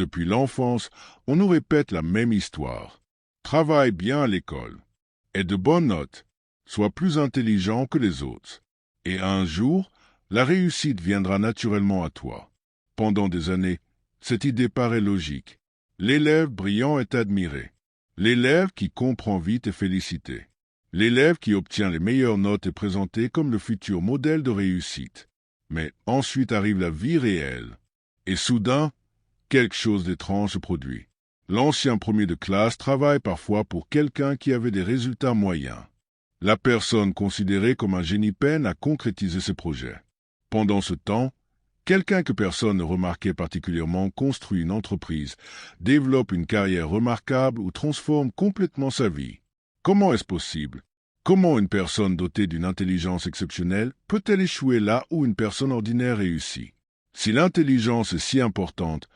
Depuis l'enfance, on nous répète la même histoire. Travaille bien à l'école. Aie de bonnes notes. Sois plus intelligent que les autres. Et un jour, la réussite viendra naturellement à toi. Pendant des années, cette idée paraît logique. L'élève brillant est admiré. L'élève qui comprend vite est félicité. L'élève qui obtient les meilleures notes est présenté comme le futur modèle de réussite. Mais ensuite arrive la vie réelle. Et soudain, quelque chose d'étrange se produit. L'ancien premier de classe travaille parfois pour quelqu'un qui avait des résultats moyens. La personne considérée comme un génie peine à concrétiser ses projets. Pendant ce temps, quelqu'un que personne ne remarquait particulièrement construit une entreprise, développe une carrière remarquable ou transforme complètement sa vie. Comment est-ce possible? Comment une personne dotée d'une intelligence exceptionnelle peut-elle échouer là où une personne ordinaire réussit? Si l'intelligence est si importante,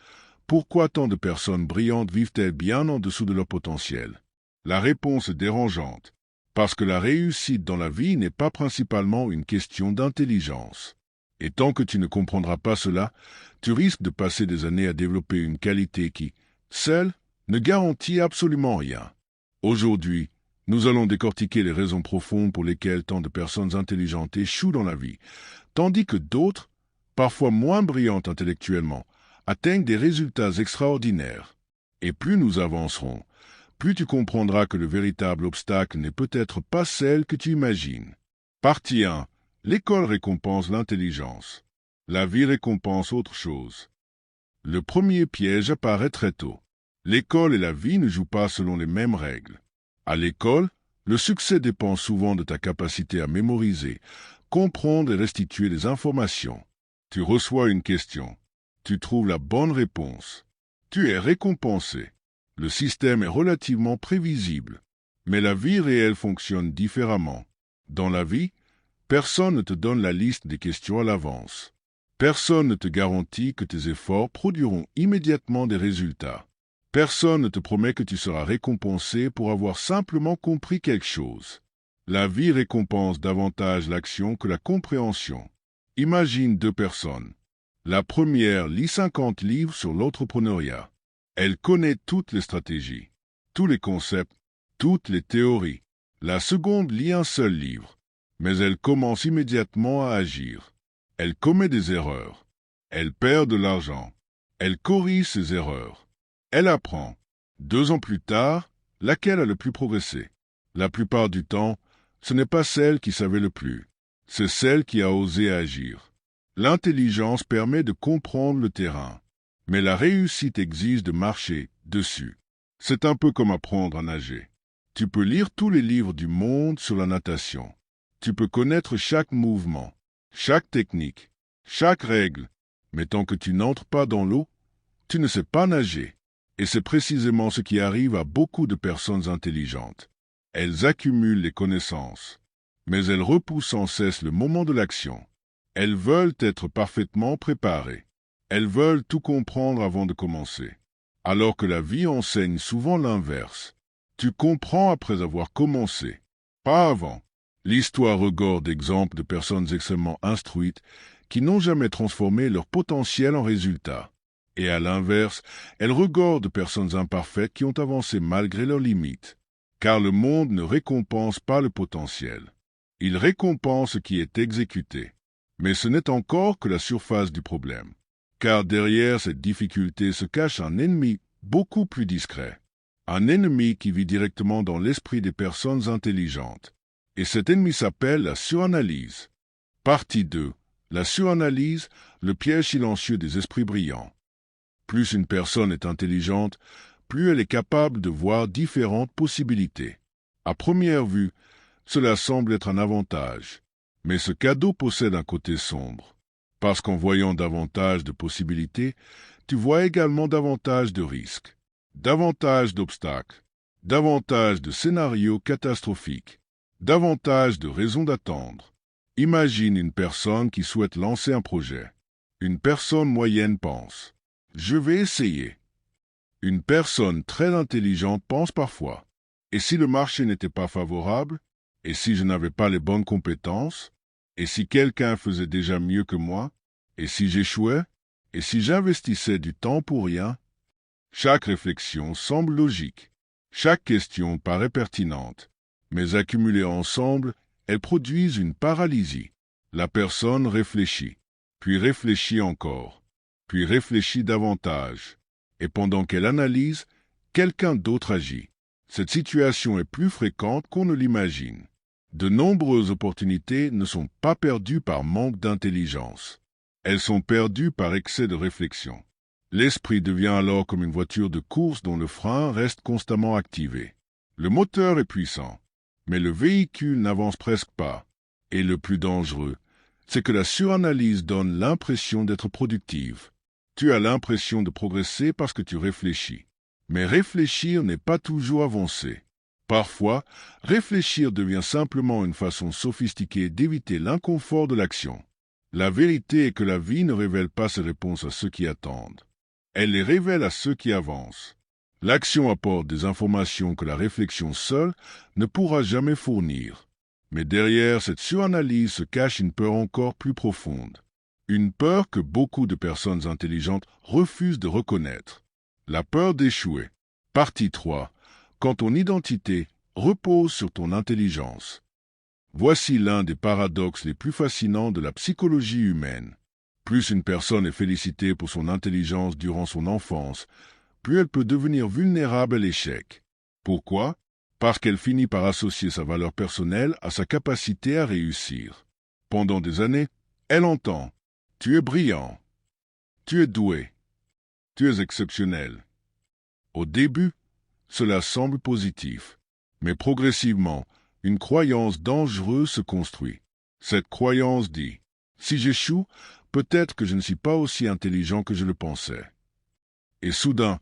pourquoi tant de personnes brillantes vivent-elles bien en dessous de leur potentiel? La réponse est dérangeante, parce que la réussite dans la vie n'est pas principalement une question d'intelligence. Et tant que tu ne comprendras pas cela, tu risques de passer des années à développer une qualité qui, seule, ne garantit absolument rien. Aujourd'hui, nous allons décortiquer les raisons profondes pour lesquelles tant de personnes intelligentes échouent dans la vie, tandis que d'autres, parfois moins brillantes intellectuellement, atteignent des résultats extraordinaires. Et plus nous avancerons, plus tu comprendras que le véritable obstacle n'est peut-être pas celle que tu imagines. Partie 1. L'école récompense l'intelligence. La vie récompense autre chose. Le premier piège apparaît très tôt. L'école et la vie ne jouent pas selon les mêmes règles. À l'école, le succès dépend souvent de ta capacité à mémoriser, comprendre et restituer des informations. Tu reçois une question. Tu trouves la bonne réponse. Tu es récompensé. Le système est relativement prévisible. Mais la vie réelle fonctionne différemment. Dans la vie, personne ne te donne la liste des questions à l'avance. Personne ne te garantit que tes efforts produiront immédiatement des résultats. Personne ne te promet que tu seras récompensé pour avoir simplement compris quelque chose. La vie récompense davantage l'action que la compréhension. Imagine deux personnes. La première lit 50 livres sur l'entrepreneuriat. Elle connaît toutes les stratégies, tous les concepts, toutes les théories. La seconde lit un seul livre, mais elle commence immédiatement à agir. Elle commet des erreurs. Elle perd de l'argent. Elle corrige ses erreurs. Elle apprend. 2 ans plus tard, laquelle a le plus progressé? La plupart du temps, ce n'est pas celle qui savait le plus. C'est celle qui a osé agir. L'intelligence permet de comprendre le terrain, mais la réussite exige de marcher dessus. C'est un peu comme apprendre à nager. Tu peux lire tous les livres du monde sur la natation. Tu peux connaître chaque mouvement, chaque technique, chaque règle, mais tant que tu n'entres pas dans l'eau, tu ne sais pas nager. Et c'est précisément ce qui arrive à beaucoup de personnes intelligentes. Elles accumulent les connaissances, mais elles repoussent sans cesse le moment de l'action. Elles veulent être parfaitement préparées. Elles veulent tout comprendre avant de commencer. Alors que la vie enseigne souvent l'inverse. Tu comprends après avoir commencé, pas avant. L'histoire regorge d'exemples de personnes extrêmement instruites qui n'ont jamais transformé leur potentiel en résultat. Et à l'inverse, elle regorge de personnes imparfaites qui ont avancé malgré leurs limites. Car le monde ne récompense pas le potentiel. Il récompense ce qui est exécuté. Mais ce n'est encore que la surface du problème. Car derrière cette difficulté se cache un ennemi beaucoup plus discret. Un ennemi qui vit directement dans l'esprit des personnes intelligentes. Et cet ennemi s'appelle la suranalyse. Partie 2. La suranalyse, le piège silencieux des esprits brillants. Plus une personne est intelligente, plus elle est capable de voir différentes possibilités. À première vue, cela semble être un avantage. Mais ce cadeau possède un côté sombre. Parce qu'en voyant davantage de possibilités, tu vois également davantage de risques, davantage d'obstacles, davantage de scénarios catastrophiques, davantage de raisons d'attendre. Imagine une personne qui souhaite lancer un projet. Une personne moyenne pense « Je vais essayer ». Une personne très intelligente pense parfois « Et si le marché n'était pas favorable? Et si je n'avais pas les bonnes compétences? Et si quelqu'un faisait déjà mieux que moi? Et si j'échouais? Et si j'investissais du temps pour rien? » Chaque réflexion semble logique. Chaque question paraît pertinente. Mais accumulées ensemble, elles produisent une paralysie. La personne réfléchit, puis réfléchit encore, puis réfléchit davantage. Et pendant qu'elle analyse, quelqu'un d'autre agit. Cette situation est plus fréquente qu'on ne l'imagine. De nombreuses opportunités ne sont pas perdues par manque d'intelligence. Elles sont perdues par excès de réflexion. L'esprit devient alors comme une voiture de course dont le frein reste constamment activé. Le moteur est puissant, mais le véhicule n'avance presque pas. Et le plus dangereux, c'est que la suranalyse donne l'impression d'être productive. Tu as l'impression de progresser parce que tu réfléchis. Mais réfléchir n'est pas toujours avancer. Parfois, réfléchir devient simplement une façon sophistiquée d'éviter l'inconfort de l'action. La vérité est que la vie ne révèle pas ses réponses à ceux qui attendent. Elle les révèle à ceux qui avancent. L'action apporte des informations que la réflexion seule ne pourra jamais fournir. Mais derrière cette suranalyse se cache une peur encore plus profonde. Une peur que beaucoup de personnes intelligentes refusent de reconnaître. La peur d'échouer. Partie 3. Quand ton identité repose sur ton intelligence. Voici l'un des paradoxes les plus fascinants de la psychologie humaine. Plus une personne est félicitée pour son intelligence durant son enfance, plus elle peut devenir vulnérable à l'échec. Pourquoi? Parce qu'elle finit par associer sa valeur personnelle à sa capacité à réussir. Pendant des années, elle entend « Tu es brillant, tu es doué, tu es exceptionnel ». Au début, cela semble positif, mais progressivement, une croyance dangereuse se construit. Cette croyance dit « Si j'échoue, peut-être que je ne suis pas aussi intelligent que je le pensais ». Et soudain,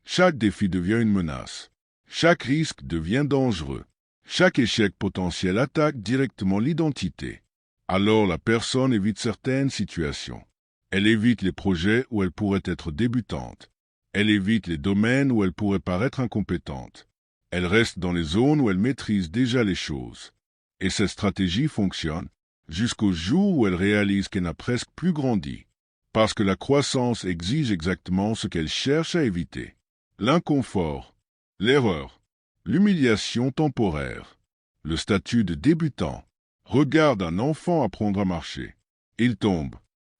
chaque défi devient une menace. Chaque risque devient dangereux. Chaque échec potentiel attaque directement l'identité. Alors la personne évite certaines situations. Elle évite les projets où elle pourrait être débutante. Elle évite les domaines où elle pourrait paraître incompétente. Elle reste dans les zones où elle maîtrise déjà les choses. Et cette stratégie fonctionne jusqu'au jour où elle réalise qu'elle n'a presque plus grandi. Parce que la croissance exige exactement ce qu'elle cherche à éviter. L'inconfort, l'erreur, l'humiliation temporaire, le statut de débutant. Regarde un enfant apprendre à marcher. Il tombe,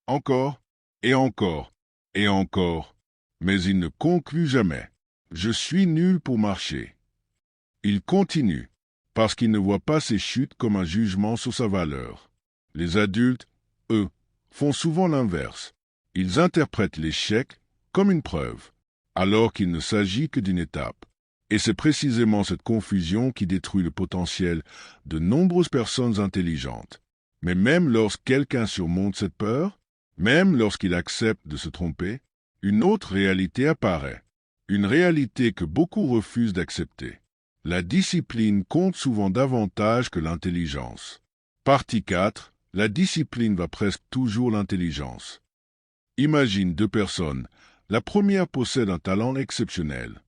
encore, et encore, et encore, mais il ne conclut jamais. Je suis nul pour marcher. Il continue, parce qu'il ne voit pas ses chutes comme un jugement sur sa valeur. Les adultes, eux, font souvent l'inverse. Ils interprètent l'échec comme une preuve, alors qu'il ne s'agit que d'une étape. Et c'est précisément cette confusion qui détruit le potentiel de nombreuses personnes intelligentes. Mais même lorsque quelqu'un surmonte cette peur, même lorsqu'il accepte de se tromper, une autre réalité apparaît. Une réalité que beaucoup refusent d'accepter. La discipline compte souvent davantage que l'intelligence. Partie 4. La discipline va presque toujours l'intelligence. Imagine deux personnes. La première possède un talent exceptionnel,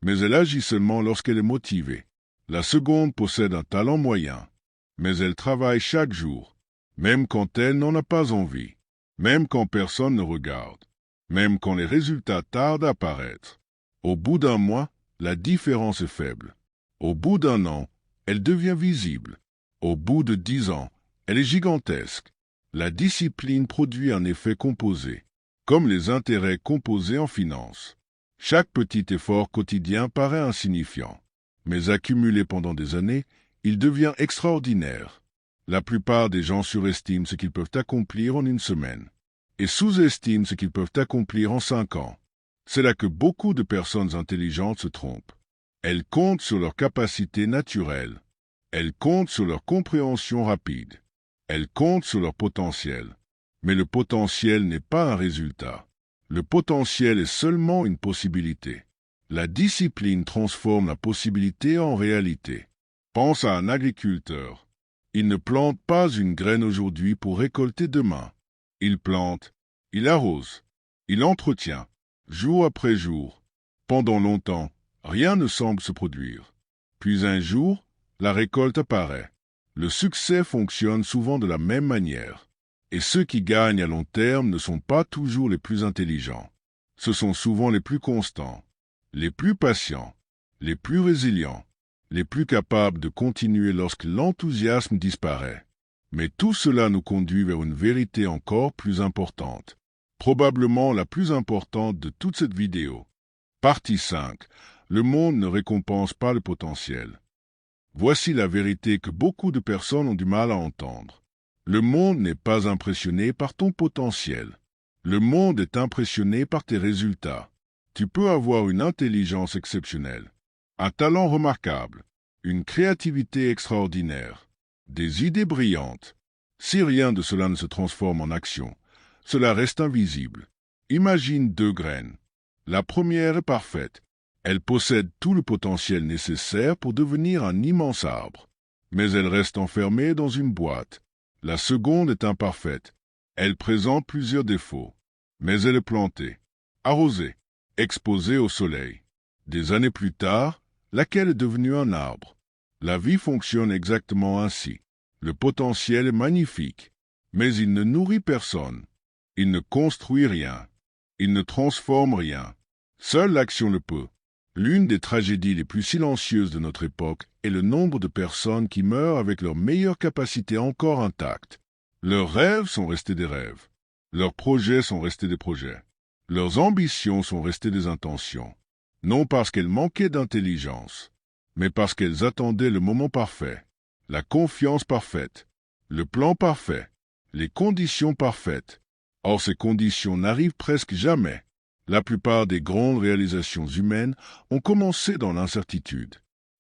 mais elle agit seulement lorsqu'elle est motivée. La seconde possède un talent moyen, mais elle travaille chaque jour, même quand elle n'en a pas envie, même quand personne ne regarde, même quand les résultats tardent à apparaître. Au bout d'un mois, la différence est faible. Au bout d'un an, elle devient visible. Au bout de 10 ans, elle est gigantesque. La discipline produit un effet composé, comme les intérêts composés en finance. Chaque petit effort quotidien paraît insignifiant, mais accumulé pendant des années, il devient extraordinaire. La plupart des gens surestiment ce qu'ils peuvent accomplir en une semaine, et sous-estiment ce qu'ils peuvent accomplir en 5 ans. C'est là que beaucoup de personnes intelligentes se trompent. Elles comptent sur leur capacité naturelle. Elles comptent sur leur compréhension rapide. Elles comptent sur leur potentiel. Mais le potentiel n'est pas un résultat. Le potentiel est seulement une possibilité. La discipline transforme la possibilité en réalité. Pense à un agriculteur. Il ne plante pas une graine aujourd'hui pour récolter demain. Il plante, il arrose, il entretient, jour après jour. Pendant longtemps, rien ne semble se produire. Puis un jour, la récolte apparaît. Le succès fonctionne souvent de la même manière. Et ceux qui gagnent à long terme ne sont pas toujours les plus intelligents. Ce sont souvent les plus constants. les plus patients, les plus résilients, les plus capables de continuer lorsque l'enthousiasme disparaît. Mais tout cela nous conduit vers une vérité encore plus importante, probablement la plus importante de toute cette vidéo. Partie 5. Le monde ne récompense pas le potentiel. Voici la vérité que beaucoup de personnes ont du mal à entendre. Le monde n'est pas impressionné par ton potentiel. Le monde est impressionné par tes résultats. Tu peux avoir une intelligence exceptionnelle, un talent remarquable, une créativité extraordinaire, des idées brillantes. Si rien de cela ne se transforme en action, cela reste invisible. Imagine 2 graines. La première est parfaite. Elle possède tout le potentiel nécessaire pour devenir un immense arbre. Mais elle reste enfermée dans une boîte. La seconde est imparfaite. Elle présente plusieurs défauts. Mais elle est plantée, arrosée, exposée au soleil. Des années plus tard, laquelle est devenue un arbre. La vie fonctionne exactement ainsi. Le potentiel est magnifique, mais il ne nourrit personne. Il ne construit rien. Il ne transforme rien. Seule l'action le peut. L'une des tragédies les plus silencieuses de notre époque est le nombre de personnes qui meurent avec leurs meilleures capacités encore intactes. Leurs rêves sont restés des rêves. Leurs projets sont restés des projets. Leurs ambitions sont restées des intentions. Non parce qu'elles manquaient d'intelligence, mais parce qu'elles attendaient le moment parfait, la confiance parfaite, le plan parfait, les conditions parfaites. Or, ces conditions n'arrivent presque jamais. La plupart des grandes réalisations humaines ont commencé dans l'incertitude,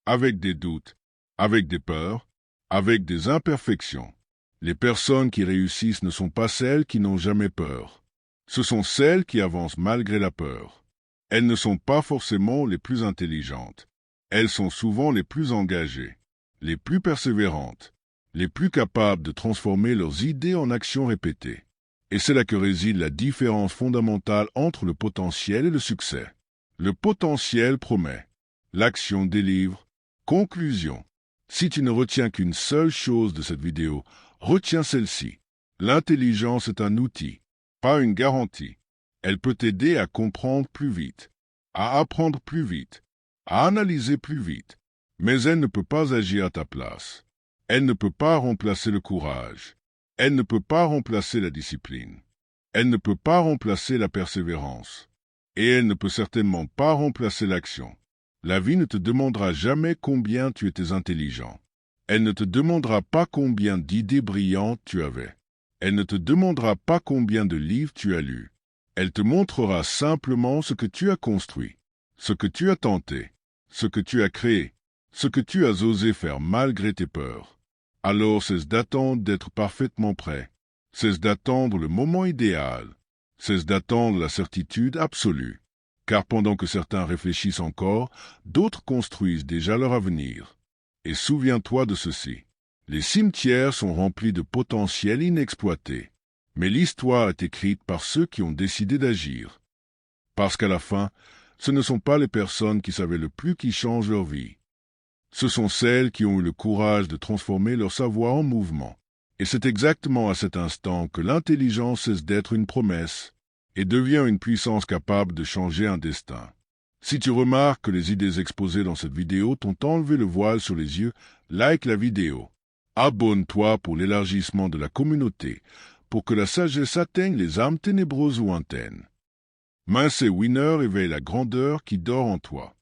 avec des doutes, avec des peurs, avec des imperfections. Les personnes qui réussissent ne sont pas celles qui n'ont jamais peur. Ce sont celles qui avancent malgré la peur. Elles ne sont pas forcément les plus intelligentes. Elles sont souvent les plus engagées, les plus persévérantes, les plus capables de transformer leurs idées en actions répétées. Et c'est là que réside la différence fondamentale entre le potentiel et le succès. Le potentiel promet. L'action délivre. Conclusion. Si tu ne retiens qu'une seule chose de cette vidéo, retiens celle-ci. L'intelligence est un outil, pas une garantie. Elle peut t'aider à comprendre plus vite, à apprendre plus vite, à analyser plus vite. Mais elle ne peut pas agir à ta place. Elle ne peut pas remplacer le courage. Elle ne peut pas remplacer la discipline. Elle ne peut pas remplacer la persévérance. Et elle ne peut certainement pas remplacer l'action. La vie ne te demandera jamais combien tu étais intelligent. Elle ne te demandera pas combien d'idées brillantes tu avais. Elle ne te demandera pas combien de livres tu as lus. Elle te montrera simplement ce que tu as construit, ce que tu as tenté, ce que tu as créé, ce que tu as osé faire malgré tes peurs. Alors cesse d'attendre d'être parfaitement prêt. Cesse d'attendre le moment idéal. Cesse d'attendre la certitude absolue. Car pendant que certains réfléchissent encore, d'autres construisent déjà leur avenir. Et souviens-toi de ceci. Les cimetières sont remplis de potentiel inexploité. Mais l'histoire est écrite par ceux qui ont décidé d'agir. Parce qu'à la fin, ce ne sont pas les personnes qui savaient le plus qui changent leur vie. Ce sont celles qui ont eu le courage de transformer leur savoir en mouvement. Et c'est exactement à cet instant que l'intelligence cesse d'être une promesse et devient une puissance capable de changer un destin. Si tu remarques que les idées exposées dans cette vidéo t'ont enlevé le voile sur les yeux, like la vidéo. Abonne-toi pour l'élargissement de la communauté, pour que la sagesse atteigne les âmes ténébreuses ou lointaines. Mince et Winner éveille la grandeur qui dort en toi.